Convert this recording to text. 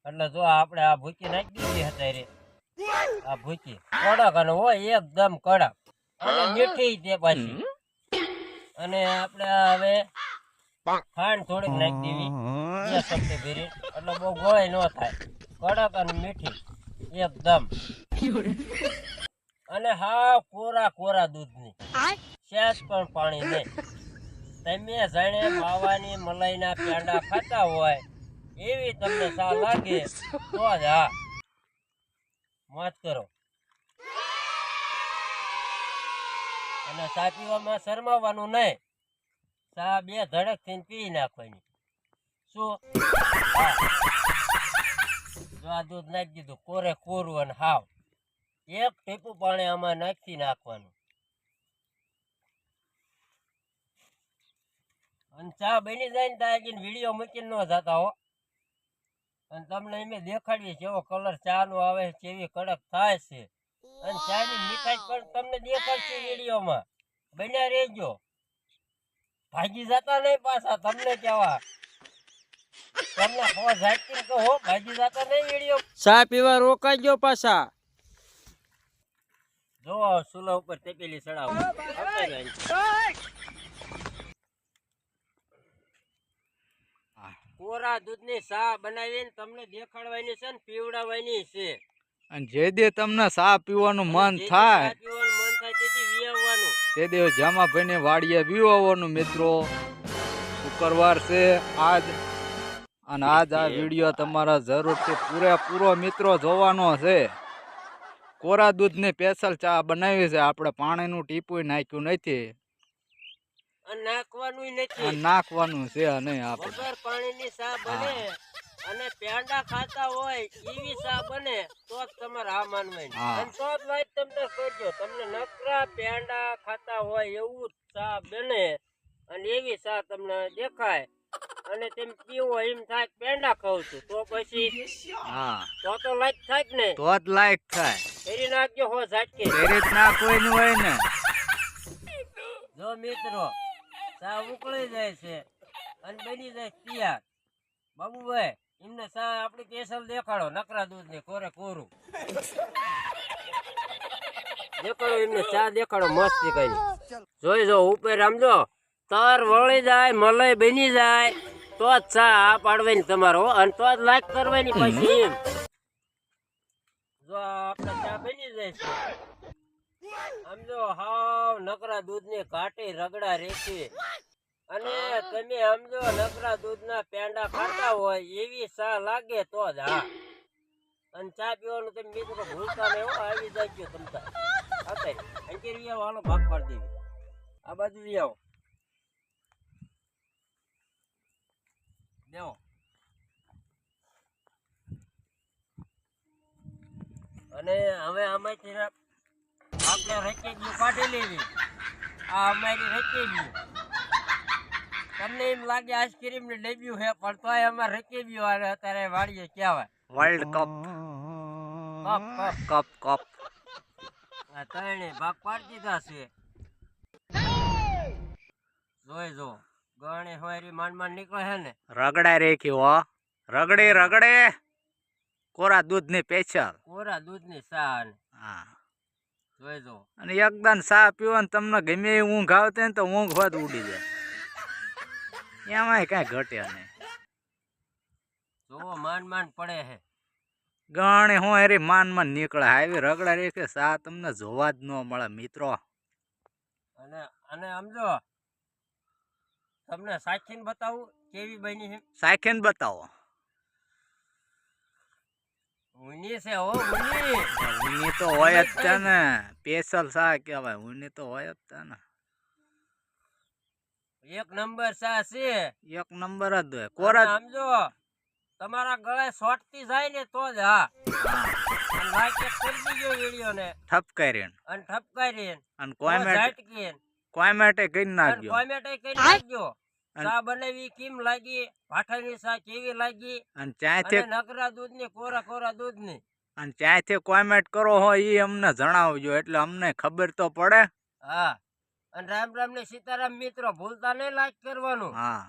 એટલે જો આપણે આ ભૂકી નાખી દીધી હતા રે, આ ભૂકી કડક અને હોય એકદમ કડક અને મીઠી તે પાછી. અને આપણે હવે ખાંડ થોડીક નાખી દેવી, બે ચમચી ભરી, એટલે બહુ ગોળાઈ ન થાય, કડક અને મીઠી એકદમ. અને હા કોરા કોરા દૂધની, સહેજ પણ પાણી નહીં. તમે જાણે માવાની મલાઈના પેંડા ખાતા હોય એવી તમને ચા લાગે તો જ હા મોજ કરો. અને ચા પીવામાં શરમાવાનું નહીં, ચા બે ધડક થઈને પી નાખવાની. શું જો આ દૂધ નાખી દીધું કોરે કોરું અને હાવ એક ટીપું પાણી આમાં નાખી નાખવાનું. અને ચા બની જાય ને ત્યાં વિડીયો મૂકીને ન જતા હો. અને તમને એમ દેખાડીએ કેવો કલર ચા નો આવે, કેવી કડક થાય છે. અને ચાની મીઠાઈ પણ તમને દેખાડશે વિડીયોમાં, બન્યા રહેજો. ભાગી જતા નહીં પાછા, તમને કેવા તમને હો જાતી કહો, ભાગી જતા નહીં વિડીયો. ચા પીવા રોકાજો પાછા. જો સુલા ઉપર તેપેલી ચડાવો. કોરા દૂધની ચા બનાવીને તમને દેખાડવાની છે ને પીવડાવવાની છે. અને જે દે તમને ચા પીવાનું મન થાય તેથી વિયાવવાનું. તે દે જામાભાઈ ને વાડીએ વિવાવાનું. મિત્રો શુક્રવાર છે આજ, અને આજ આ વિડીયો તમારા જરૂરથી પૂરેપૂરો મિત્રો જોવાનો છે. કોરા દૂધની સ્પેશિયલ ચા બનાવી છે આપણે, પાણીનું ટીપું નાખ્યું નથી અને નાખવાનું નથી, અને નાખવાનું છે નહીં. આપણે વગર પાણીની ચા બને અને પેંડા ખાતા હોય એવી ચા બને તો જ તમારે આ માનવાની. અને તો જ વાત તમને કરજો, તમને નકરા પેંડા ખાતા હોય એવું ચા બને અને એવી ચા તમને દેખાય અને તેમ પીવો એમ થાય પેંડા ખાવ છું તો પછી હા તો લાઈક થાય ને, તો જ લાયક થાય. ફેરી નાખજો હો ઝાટકે. ફેરી નાખવાની હોય ને. જો મિત્રો ચા ઉકળી જાય છે અને બની જાય તૈયાર. બાબુભાઈ એમને ચા આપણી સ્પેશિયલ દેખાડો, નકરા દૂધ ની કોરે કોરું દેખાડો, એમને ચા દેખાડો મસ્તી કરી. જોઈ જો ઉપર સમજો તર વળી જાય, મલાઈ બની જાય તો જ ચા આ પાડવાની તમારો, અને તો જ લાઈક કરવાની. પછી એમ જો આપણે ચા બની જાય છે સમજો હાવ નકરા દૂધ ની કાટી રગડા રેખી, અને તમે સમજો નકરા દૂધ ના પેંડા ખાતા હોય એવી ચા લાગે તો જ હા. અને ચા પીવાનું તમે મિત્રો ભૂલતા નહીં હો, આવી જાય તમતા અંકેરી આવો, હાલો ભાગ પાડી દેવી. આ બાજુ આવો દેવો. અને હવે આમાંથી આપણે રકેબી કાઢી લેવી. આ અમારી રકેબી, તમને એમ લાગે આઈસ્ક્રીમ ને ડેબ્યુ છે પણ તોય અમારે રકેબી અત્યારે વાળીએ કહેવાય. વર્લ્ડ કપ કપ કપ આ ત્રણે ભાગ પાડી દીધા છે. જોઈ જો ગણે હોય માંડ માંડ નીકળે છે ને, રગડા રેખી હો, રગડે રગડે કોરા દૂધ ની સ્પેશિયલ, કોરા દૂધ ની ચા. હા જોઈ જો અને એકદમ ચા પીવાનું તમને ગમે એ ઊંઘ આવતી ને તો ઊંઘ હોત ઉડી જાય, એમાંય કઈ ઘટે નહીં. જોવો માંડ માંડ પડે છે. ગણે હું એરી માન માં નીકળે આવી રગડા રેખે ચા તમને જોવા જ ન મળે મિત્રો. અને અને સમજો તમને સાચીને બતાવું કેવી બની છે. સાખીને બતાવો. ઊની છે હો, ઊની. ઊની તો હોય જ છે ને, સ્પેશિયલ ચા કહેવાય, ઊની તો હોય જ છે ને. એક નંબર ચા છે, એક નંબર જ હોય. કોરા સમજો તમારા ગળે સોટતી જાય ને તો જ હા. અને લાઈક કરી દીજો વિડિયો ને, ઠપકારીને અને ઠપકારીને અને કોમેન્ટ કરી નાખજો. કોમેન્ટ કરી નાખજો ચા બનાવી કેમ લાગી, ભાઠાની ચા કેવી લાગી, અને અને ચાયથી નકરા દૂધ ની કોરા કોરા દૂધ ની. અને ચાયથી કોમેન્ટ કરો હોય એ અમને જણાવજો એટલે અમને ખબર તો પડે. હા અને રામ રામ ને સીતારામ મિત્રો ભૂલતા નહીં લાઈક કરવાનું. હા.